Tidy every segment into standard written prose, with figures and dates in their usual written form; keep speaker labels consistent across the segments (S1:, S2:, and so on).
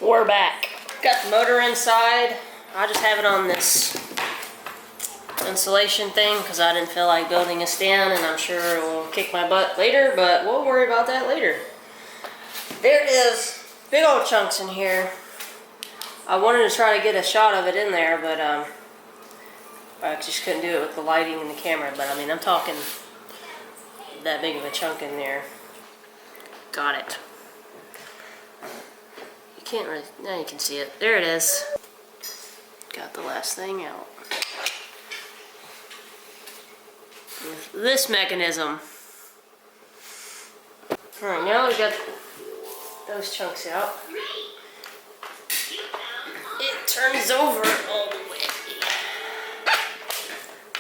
S1: We're back. Got the motor inside. I just have it on this insulation thing because I didn't feel like building a stand, and I'm sure it will kick my butt later, but we'll worry about that later. There it is. Big old chunks in here. I wanted to try to get a shot of it in there, but I just couldn't do it with the lighting and the camera. But I mean, I'm talking that big of a chunk in there. Got it. You can't really, now you can see it. There it is. Got the last thing out. With this mechanism. Alright, now we've got those chunks out. It turns over all the way.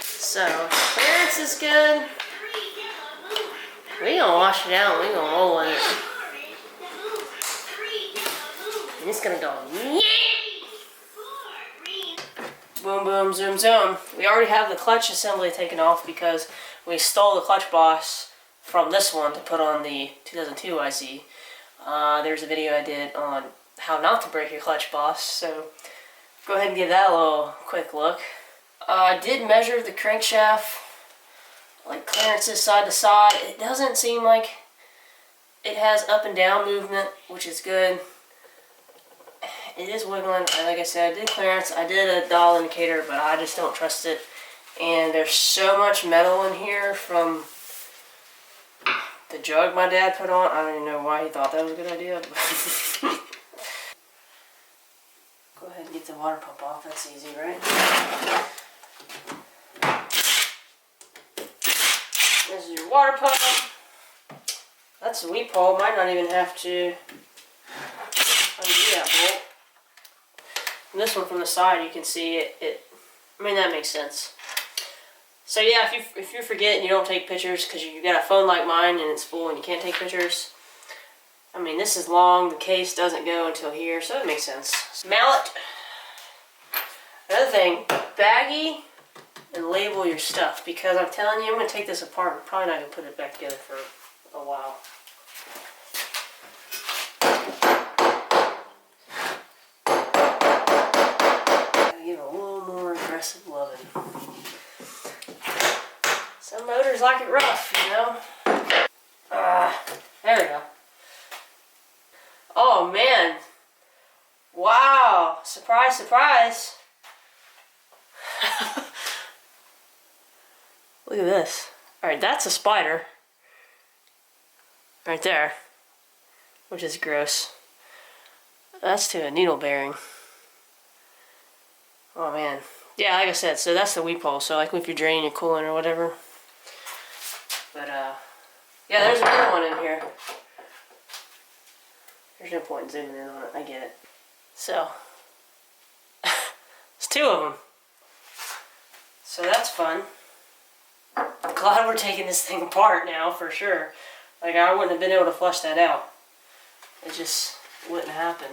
S1: So, clearance is good. We gonna wash it out and we gonna roll with it. And it's gonna go, yeah! Boom, boom, zoom, zoom. We already have the clutch assembly taken off because we stole the clutch boss from this one to put on the 2002 YZ. There's a video I did on how not to break your clutch boss, so go ahead and give that a little quick look. I did measure the crankshaft, like clearances side to side. It doesn't seem like it has up and down movement, which is good. It is wiggling, like I said, I did clearance, I did a dial indicator, but I just don't trust it. And there's so much metal in here from the jug my dad put on. I don't even know why he thought that was a good idea. Go ahead and get the water pump off, that's easy, right? This is your water pump. That's the weep hole, might not even have to undo that bolt. And this one from the side, you can see it. I mean, that makes sense. So yeah, if you forget and you don't take pictures because you got a phone like mine and it's full and you can't take pictures. I mean, this is long. The case doesn't go until here, so it makes sense. Mallet. Another thing, baggy and label your stuff, because I'm telling you, I'm gonna take this apart. I'm probably not gonna put it back together for a while. Give a little more aggressive loving. Some motors like it rough, you know? There we go. Oh man. Wow. Surprise, surprise. Look at this. Alright, that's a spider. Right there. Which is gross. That's to a needle bearing. Oh man. Yeah, like I said, so that's the weep hole. So like if you're draining your coolant or whatever. But yeah, there's another one in here. There's no point in zooming in on it, I get it. So it's two of them. So that's fun. I'm glad we're taking this thing apart now for sure. Like I wouldn't have been able to flush that out. It just wouldn't happen.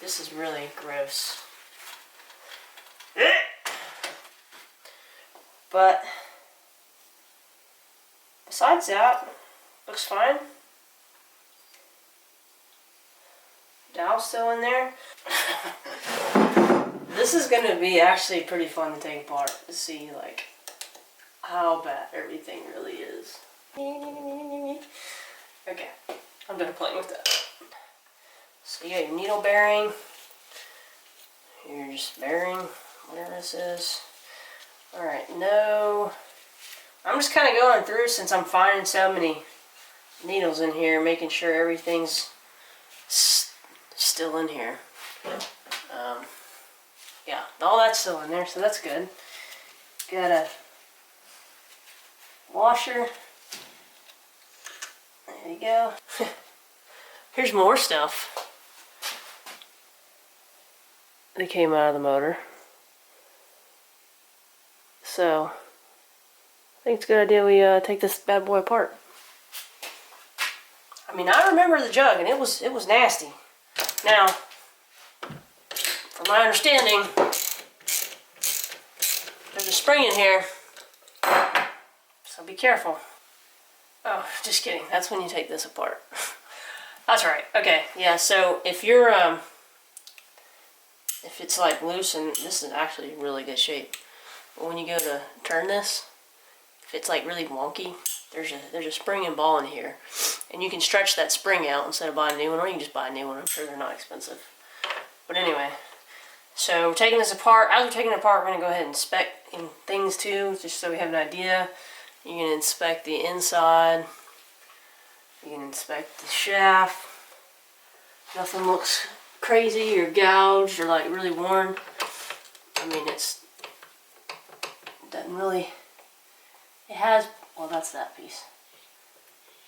S1: This is really gross. But besides that, looks fine. Dial's still in there. This is going to be actually pretty fun to take apart to see like how bad everything really is. Okay, I'm done playing with that. So you got your needle bearing, your just bearing, whatever this is. Alright, no. I'm just kind of going through since I'm finding so many needles in here, making sure everything's still in here. Yeah, all that's still in there, so that's good. Got a washer. There you go. Here's more stuff that came out of the motor. So, I think it's a good idea we take this bad boy apart. I mean, I remember the jug, and it was nasty. Now, from my understanding, there's a spring in here, so be careful. Oh, just kidding. That's when you take this apart. That's right. Okay, yeah, so if you're, if it's like loose, and this is actually in really good shape, but when you go to turn this, if it's like really wonky, there's a spring and ball in here, and you can stretch that spring out instead of buying a new one, or you can just buy a new one. I'm sure they're not expensive. But anyway, so we're taking this apart. As we're taking it apart, we're going to go ahead and inspect things too, just so we have an idea. You can inspect the inside. You can inspect the shaft. Nothing looks crazy or gouged or like really worn. I mean, it doesn't really, it has, well, that's that piece.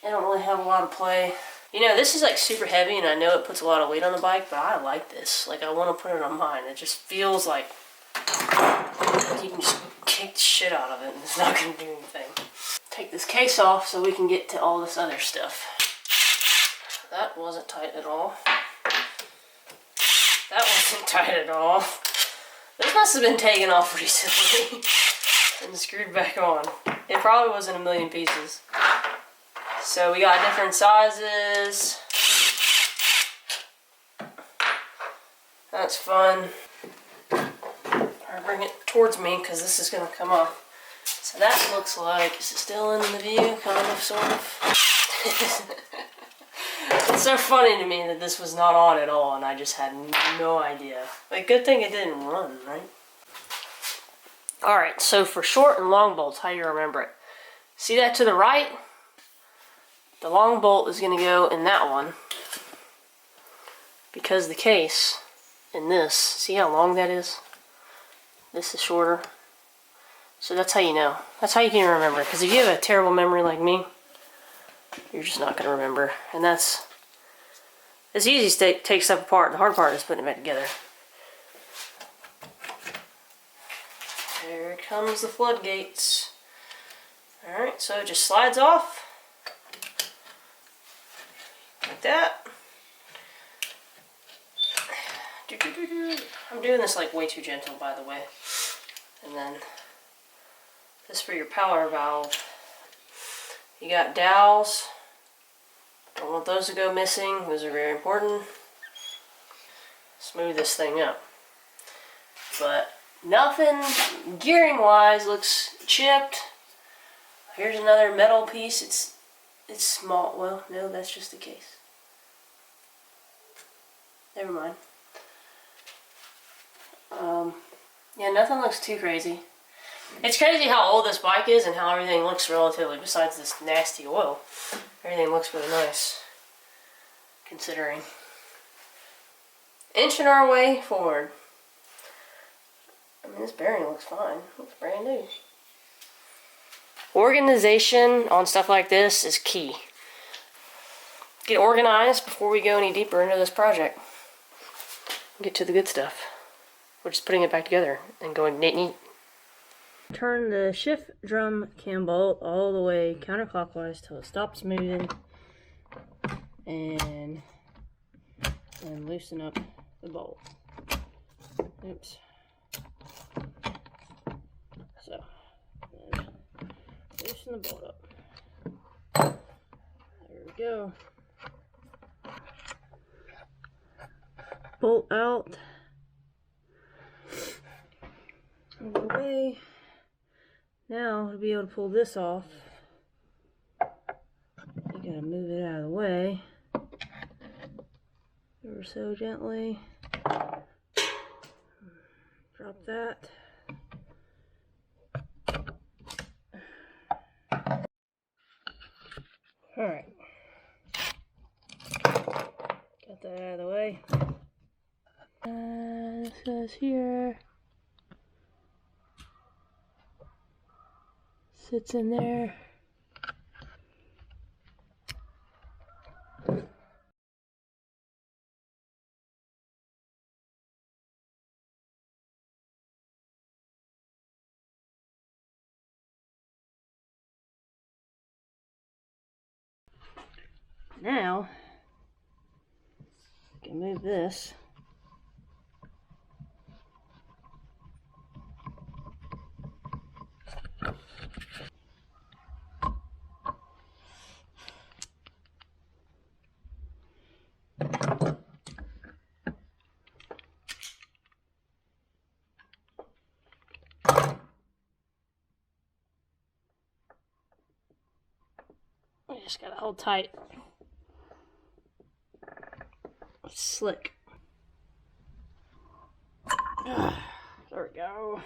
S1: It don't really have a lot of play. You know, this is like super heavy, and I know it puts a lot of weight on the bike, but I like this. Like, I want to put it on mine. It just feels like you can just kick the shit out of it, and it's not going to do anything. Take this case off so we can get to all this other stuff. That wasn't tight at all. That wasn't tight at all. This must have been taken off recently and screwed back on. It probably wasn't a million pieces. So we got different sizes. That's fun. I'll bring it towards me because this is going to come off. So that looks like, is it still in the view? Kind of, sort of. It's so funny to me that this was not on at all and I just had no idea. Like, good thing it didn't run, right? Alright, so for short and long bolts, how do you remember it? See that to the right? The long bolt is going to go in that one because the case in this, see how long that is? This is shorter. So that's how you know. That's how you can remember it. Because if you have a terrible memory like me, you're just not going to remember. And it's easy to take stuff apart. The hard part is putting it back together. There comes the floodgates. Alright, so it just slides off. Like that. I'm doing this like way too gentle, by the way. And then this for your power valve. You got dowels. Don't want those to go missing. Those are very important. Smooth this thing up. But nothing gearing wise looks chipped. Here's another metal piece. It's small. Well, no, that's just the case. Never mind. Yeah, nothing looks too crazy. It's crazy how old this bike is and how everything looks relatively, besides this nasty oil. Everything looks really nice, considering. Inching our way forward. I mean, this bearing looks fine. It looks brand new. Organization on stuff like this is key. Get organized before we go any deeper into this project. Get to the good stuff. We're just putting it back together and going neat. Turn the shift drum cam bolt all the way counterclockwise till it stops moving, and loosen up the bolt. Oops. So, loosen the bolt up. There we go. Bolt out. Over the way. Now, to be able to pull this off, you gotta move it out of the way. Ever so gently. Drop that. Alright. Got that out of the way. This goes here. Sits in there. Now, I can move this. Just gotta hold tight. Slick. There we go.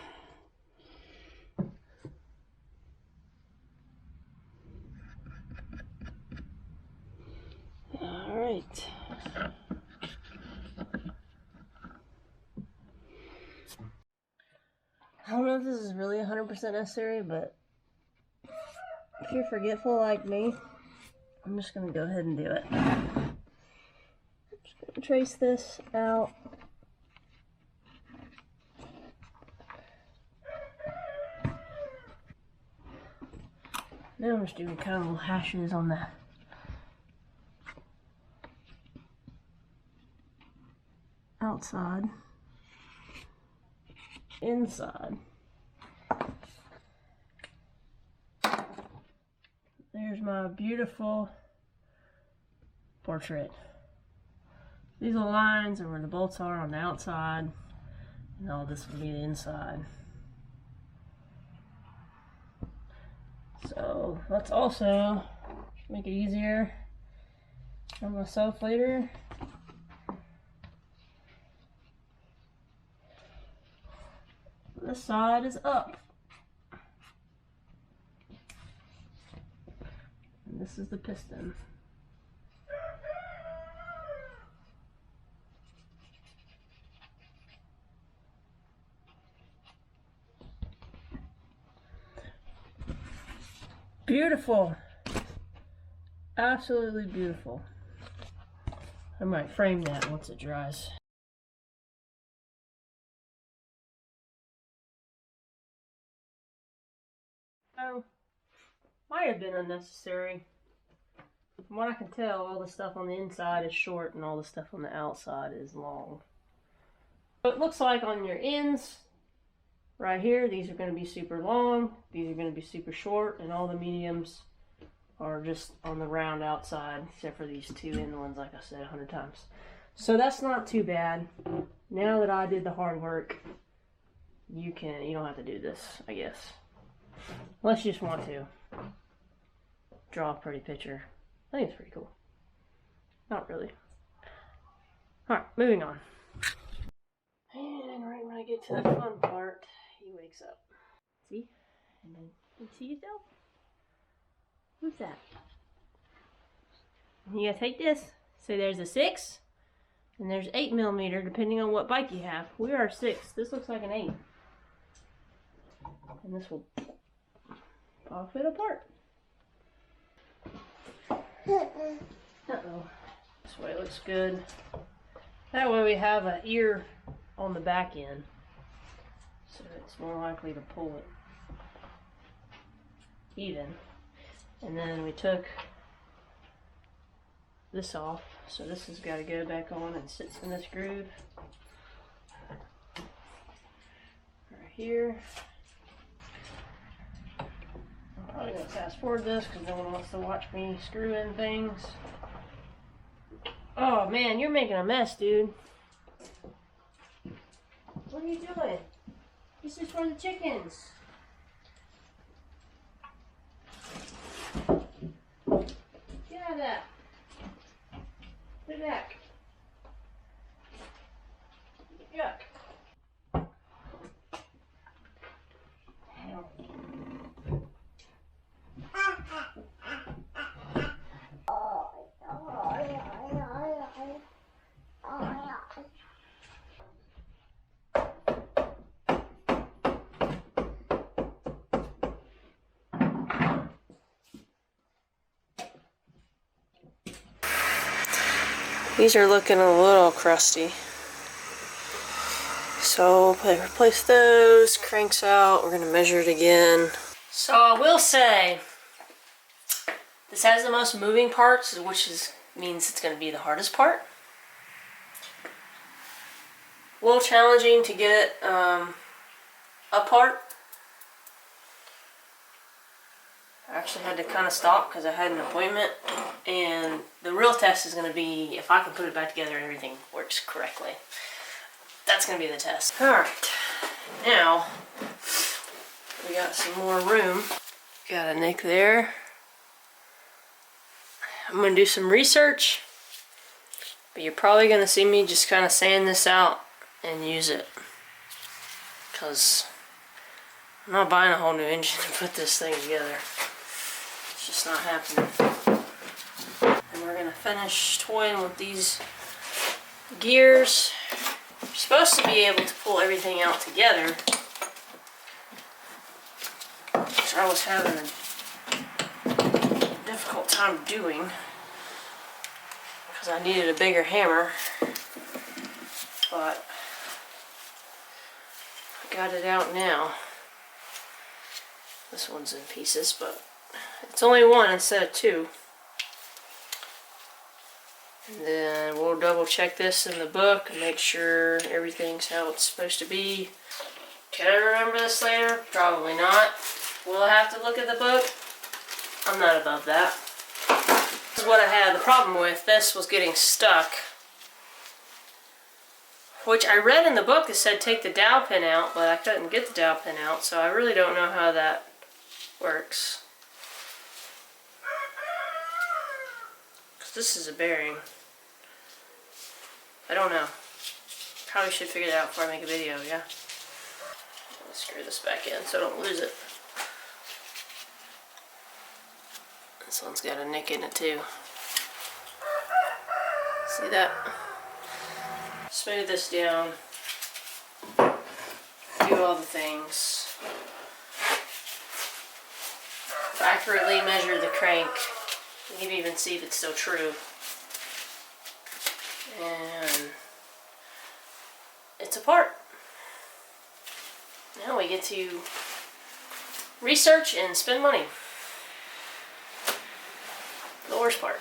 S1: All right. I don't know if this is really 100% necessary, but if you're forgetful like me, I'm just going to go ahead and do it. I'm just going to trace this out. Now I'm just doing kind of little hashes on the outside, inside. There's my beautiful portrait. These little lines are where the bolts are on the outside, and all this will be the inside. So let's also make it easier on myself later. This side is up. And this is the piston. Beautiful. Absolutely beautiful. I might frame that once it dries. So, might have been unnecessary. From what I can tell, all the stuff on the inside is short and all the stuff on the outside is long. So it looks like on your ends, right here, these are going to be super long, these are going to be super short, and all the mediums are just on the round outside, except for these two end ones, like I said 100 times. So that's not too bad. Now that I did the hard work, you don't have to do this, I guess. Unless you just want to draw a pretty picture. I think it's pretty cool. Not really. Alright, moving on. And right when I get to the fun part, he wakes up. See? And then you see yourself? Who's that? You gotta take this. So there's a 6, and there's 8mm, depending on what bike you have. We are 6. This looks like an 8. And this will pop it apart. Uh-oh. This way looks good. That way we have an ear on the back end, so it's more likely to pull it even. And then we took this off, so this has got to go back on and sits in this groove right here. I'm probably going to fast forward this because no one wants to watch me screw in things. Oh man, you're making a mess, dude. What are you doing? This is for the chickens. Get out of that. Put it back. Yuck. Hell. These are looking a little crusty. So replace those, cranks out, we're going to measure it again. So I will say, this has the most moving parts, which means it's going to be the hardest part. A little challenging to get it apart. I actually had to kind of stop because I had an appointment, and the real test is going to be if I can put it back together and everything works correctly. That's going to be the test. Alright, now we got some more room. Got a nick there. I'm going to do some research, but you're probably going to see me just kind of sand this out and use it, because I'm not buying a whole new engine to put this thing together. It's just not happening. And we're going to finish toying with these gears. You're supposed to be able to pull everything out together, which I was having a difficult time doing because I needed a bigger hammer, but I got it out now. This one's in pieces, but it's only one instead of two. And then we'll double check this in the book and make sure everything's how it's supposed to be. Can I remember this later? Probably not. Will I have to look at the book? I'm not above that. This is what I had the problem with. This was getting stuck. Which I read in the book that said take the dowel pin out, but I couldn't get the dowel pin out, so I really don't know how that works. Because this is a bearing. I don't know. Probably should figure that out before I make a video, yeah? Let's screw this back in so I don't lose it. This one's got a nick in it too. See that? Smooth this down. Do all the things. Accurately measure the crank. You can even see if it's still true. And it's apart. Now we get to research and spend money. The worst part.